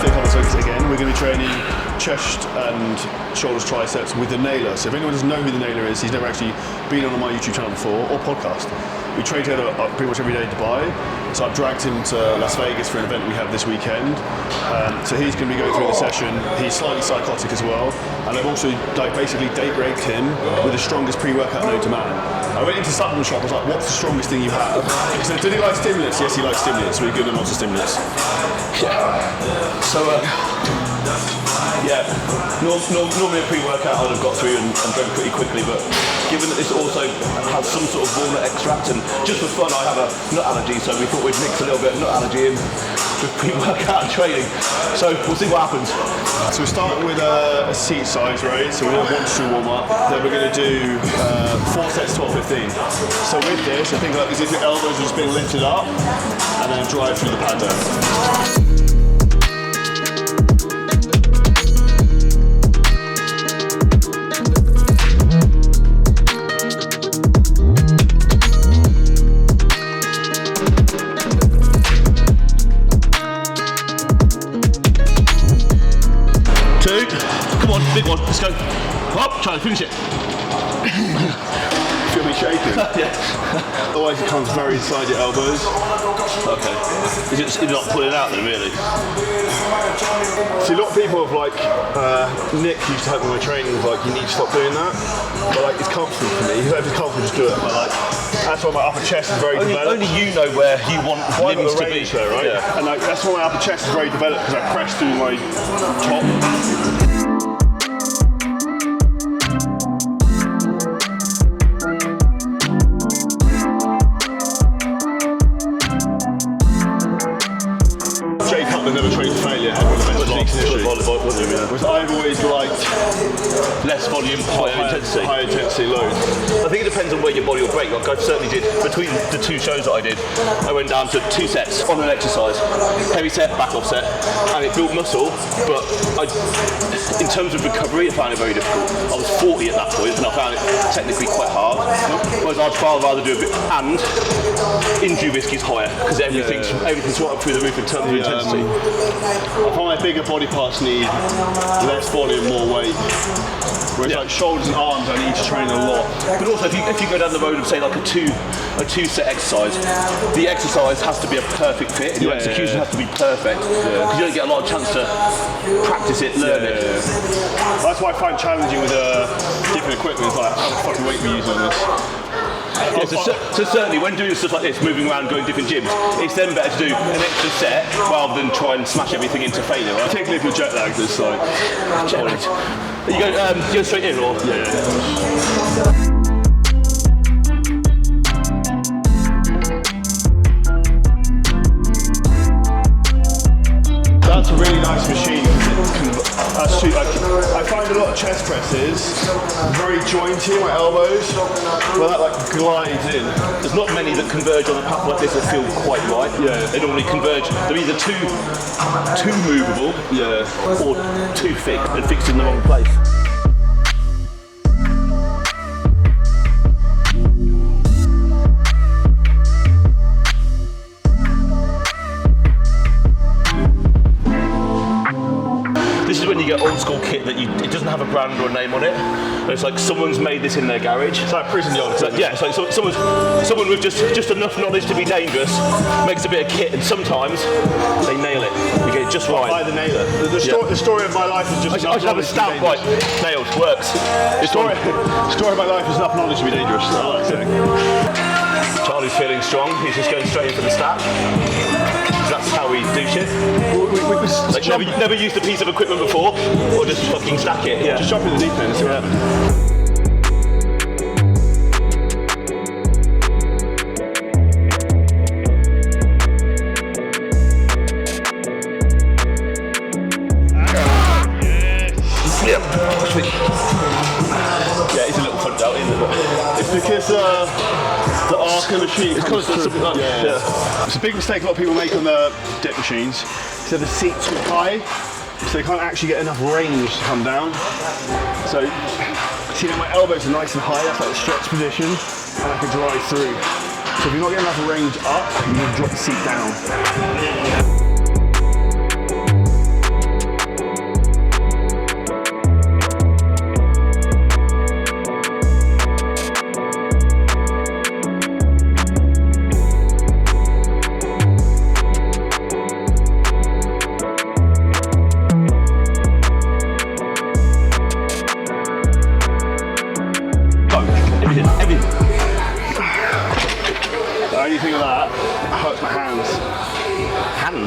fit couple of weeks again. We're going to be training chest and shoulders, triceps with the Naylor. So if anyone doesn't know who the Naylor is, he's never actually been on my YouTube channel before or podcast. We train together pretty much every day in Dubai. So I've dragged him to Las Vegas for an event we have this weekend. So he's going to be going through the session. He's slightly psychotic as well. And I've also basically date raped him with the strongest pre-workout known to man. I went into supplement shop, I was like, what's the strongest thing you have? He said, did he like stimulants? Yes, he likes stimulants. We're giving him lots of stimulants. Yeah. So, normally a pre-workout I'd have got through and drank pretty quickly, but given that this also has some sort of walnut extract, and just for fun I have a nut allergy, so we thought we'd mix a little bit of nut allergy in with pre-workout and training. So we'll see what happens. So we're starting with a seat size raise, so we're going to 1 to 2 warm up, then we're going to do 4 sets 12-15. So with this, I think like as if your elbows are just being lifted up and then drive through the pad down. Come on, big one, let's go. Up, try to finish it. Feel me shaking? Yeah. Otherwise it comes very inside your elbows. Okay. Is it not pulling out then, really? See, a lot of people have like, Nick used to help me with my training, was like, you need to stop doing that. But like, it's comfortable for me. If it's comfortable, just do it. But like, that's why my upper chest is very developed. Only you know where you want limbs to be. There, right? Yeah. And like, that's why my upper chest is very developed, because I press through my top. Never trained to failure. Whereas I've always liked less volume, higher intensity loads. I think it depends on where your body will break. Like I certainly did between the 2 shows that I did. I went down to 2 sets on an exercise, heavy set, back off set, and it built muscle. But in terms of recovery, I found it very difficult. I was 40 at that point, and I found it technically quite hard. Whereas I'd far rather do a bit, and injury risk is higher because everything's right up through the roof in terms of intensity. I find my bigger body parts need less volume, more weight. Whereas like shoulders and arms, I need to train a lot. But also, if you go down the road of say like a two set exercise, the exercise has to be a perfect fit. And your execution has to be perfect because you don't get a lot of chance to practice it, learn it. That's why I find challenging with different equipment. It's like, how the fucking weight are we using on this? So certainly when doing stuff like this, moving around, going different gyms, it's then better to do an extra set rather than try and smash everything into failure, right? Particularly if you're jet lagged, it's like... Jet lagged. You go straight in, or? Yeah. That's a really nice machine. I find a lot of chest presses very jointy, my elbows, where that like glides in. There's not many that converge on a path like this that feel quite right. Yeah. They normally converge. They're either too movable, or too thick and fixed in the wrong place. This is when you get old school kit that it doesn't have a brand or a name on it. And it's like someone's made this in their garage. It's like prison yard. It's like someone with just enough knowledge to be dangerous makes a bit of kit, and sometimes they nail it. You get it just right. By the Naylor. The story of my life is just. I should have a stamp right. Nailed. Works. The story of my life is enough knowledge to be dangerous. I like saying. Charlie's feeling strong. He's just going straight into the stack. That's how we do shit. Like never used a piece of equipment before, or just fucking stack it. Yeah. Just jump in the deep end and see what happens. Yeah, it's a little front out, isn't it? It's because the arc of the machine comes through. It's a big mistake a lot of people make on the dip machines. So the seat's too high, so they can't actually get enough range to come down. So, see now my elbows are nice and high, that's like the stretch position, and I can drive through. So if you're not getting enough range up, you need to drop the seat down.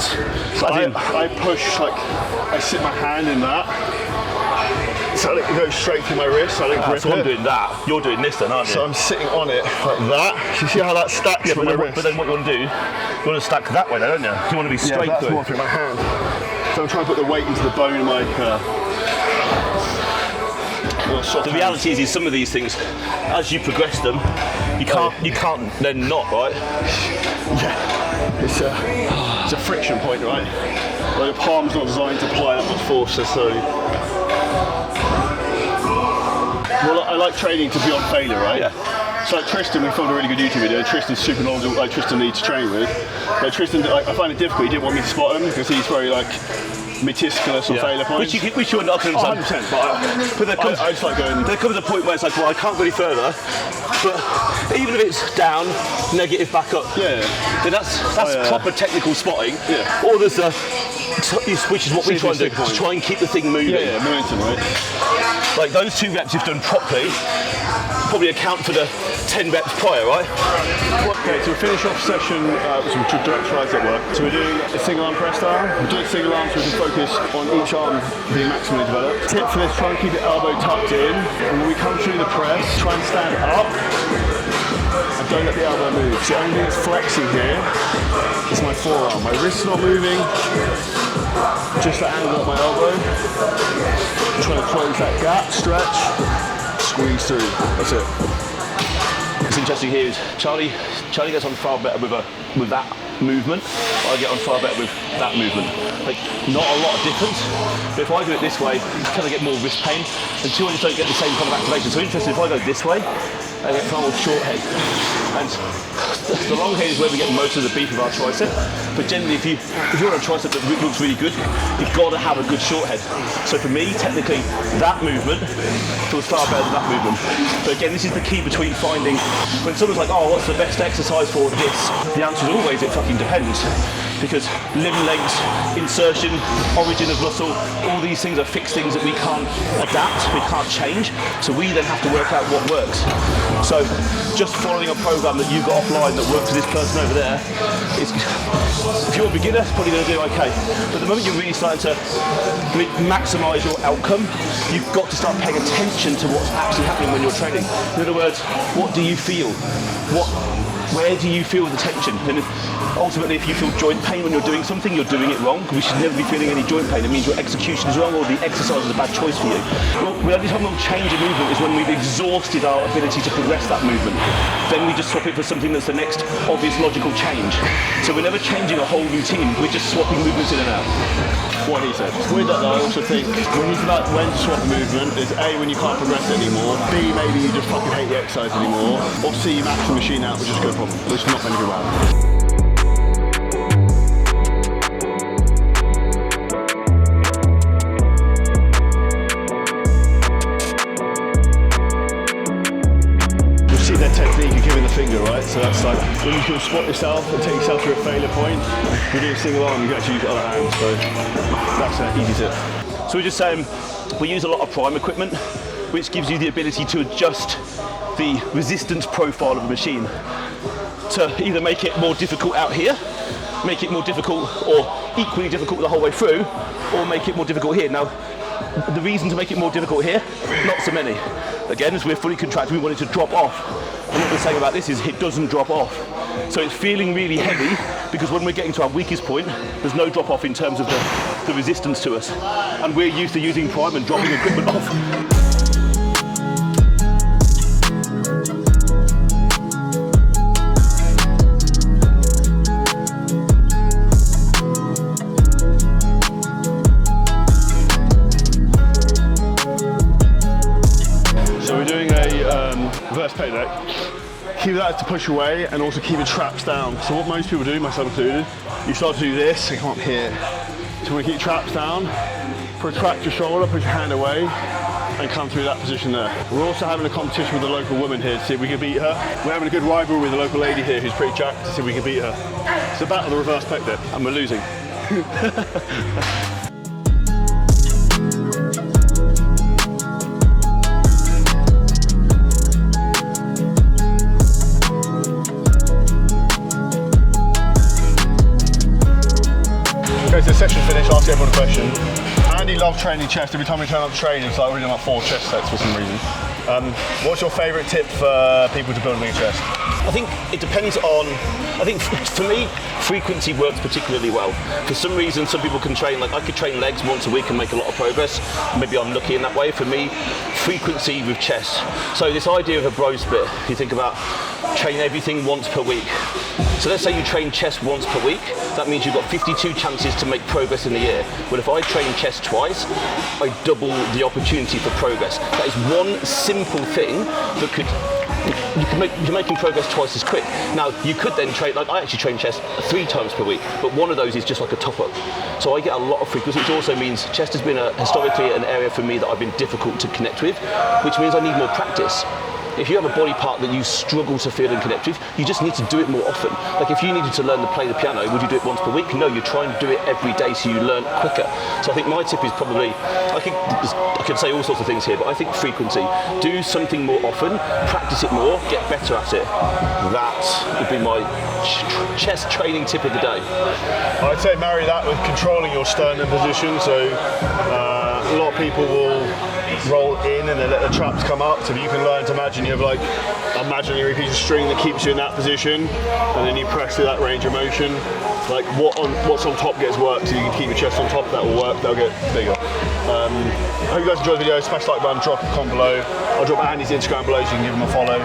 distance. So I push, like, I sit my hand in that, so it goes straight through my wrist, so I don't grip so I'm it. doing that. You're doing this then, aren't you? So I'm sitting on it like that. You see how that stacks yeah, from my wrist? but then what you want to do, you want to stack that way, don't you? You want to be straight that's through. more through my hand. So I'm trying to put the weight into the bone of my The reality is some of these things, as you progress them, you can't then not, right? Yeah, it's a friction point, right? Like your palm's not designed to apply that much force necessarily. Well, I like training to be on failure, right? Yeah. So like Tristan, we filmed a really good YouTube video. Tristan's super knowledgeable, like Tristan needs to train with. But Tristan, I find it difficult. He didn't want me to spot him because he's very like meticulous on failure points. Which you not understand. 100%. But I just like going. There comes a point where it's like, well, I can't go any further. But even if it's down, negative back up. Yeah. Then that's proper technical spotting. Yeah. Or there's which is what we try and do, to try and keep the thing moving. Yeah, momentum, right? Like those 2 reps you've done properly, probably account for the 10 reps prior, right? Okay, so we finish off session with some direct tricep work. So we're doing a single arm press down. We're doing single arm so we can focus on each arm being maximally developed. Tip for this, try and keep the elbow tucked in. And when we come through the press, try and stand up. And don't let the elbow move. So the only thing that's flexing here is my forearm. My wrist's not moving. Just the angle of my elbow. Trying to close that gap, stretch, squeeze through. That's it. What's interesting here is Charlie gets on far better with that movement. I get on far better with that movement. Like, not a lot of difference, but if I do it this way, I kind of get more wrist pain, and two, I just don't get the same kind of activation. So interesting, if I go this way, I get far more short head. And the long head is where we get most of the beef of our tricep, but generally if you're on a tricep that looks really good, you've got to have a good short head. So for me, technically, that movement feels far better than that movement. But again, this is the key between finding, when someone's like, oh, what's the best exercise for this? The answer is always, it fucking depends. Because limb length, insertion, origin of muscle, all these things are fixed things that we can't adapt, we can't change. So we then have to work out what works. So just following a program that you got offline that works for this person over there, if you're a beginner, it's probably going to do okay. But the moment you're really starting to maximise your outcome, you've got to start paying attention to what's actually happening when you're training. In other words, what do you feel? Where do you feel the tension? And ultimately, if you feel joint pain when you're doing something, you're doing it wrong. We should never be feeling any joint pain. It means your execution is wrong or the exercise is a bad choice for you. Well, the only time we'll change a movement is when we've exhausted our ability to progress that movement. Then we just swap it for something that's the next obvious logical change. So we're never changing a whole routine. We're just swapping movements in and out. What he said. With that though, I also think when to swap a movement is A, when you can't progress it anymore, B, maybe you just fucking hate the exercise anymore, or C, you max the machine out, which is a good problem, which is not going to go well. Technique of giving the finger, right? So that's like when you can spot yourself and take yourself to a failure point. You're doing a single arm, you can actually use your other hand. So that's an easy tip. So we're just saying we use a lot of prime equipment, which gives you the ability to adjust the resistance profile of the machine to either make it more difficult out here, make it more difficult or equally difficult the whole way through, or make it more difficult here. Now, the reason to make it more difficult here, not so many. Again, as we're fully contracted, we want it to drop off. And what we're saying about this is it doesn't drop off. So it's feeling really heavy because when we're getting to our weakest point, there's no drop off in terms of the resistance to us. And we're used to using prime and dropping equipment off. Reverse pec deck. Keep that to push away and also keep your traps down. So what most people do, myself included, you start to do this, you come up here. So we keep traps down, protract your shoulder, push your hand away, and come through that position there. We're also having a competition with a local woman here to see if we can beat her. We're having a good rivalry with a local lady here who's pretty jacked to see if we can beat her. It's a battle of the reverse pec deck, and we're losing. Okay, so session finished. I'll ask everyone a question. Andy loves training chest. Every time we turn up to train, it's like we're doing like 4 chest sets for some reason. What's your favourite tip for people to build a bigger chest? I think it depends on, I think for me, frequency works particularly well. For some reason, some people can train, like I could train legs once a week and make a lot of progress. Maybe I'm lucky in that way. For me, frequency with chest. So this idea of a bro split, you think about train everything once per week. So let's say you train chest once per week, that means you've got 52 chances to make progress in the year. Well, if I train chest twice, I double the opportunity for progress. That is one simple thing that could, you're making progress twice as quick. Now, you could then train, like I actually train chest 3 times per week, but one of those is just like a top-up. So I get a lot of frequency, which also means chest has been historically an area for me that I've been difficult to connect with, which means I need more practice. If you have a body part that you struggle to feel and connect with, you just need to do it more often. Like if you needed to learn to play the piano, would you do it once per week? No, you try and do it every day so you learn quicker. So I think my tip is probably, I could say all sorts of things here, but I think frequency. Do something more often, practice it more, get better at it. That would be my chest training tip of the day. I'd say marry that with controlling your sternum position. So a lot of people will roll in and then let the traps come up. So if you can learn to imagine you have like an imaginary piece of string that keeps you in that position, and then you press through that range of motion. Like what's on top gets work, so you can keep your chest on top. That will work. That'll get bigger. I hope you guys enjoyed the video. Smash the like button, drop a comment below. I'll drop Andy's Instagram below so you can give him a follow.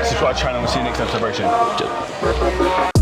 Subscribe to the channel. We'll see you next episode very soon.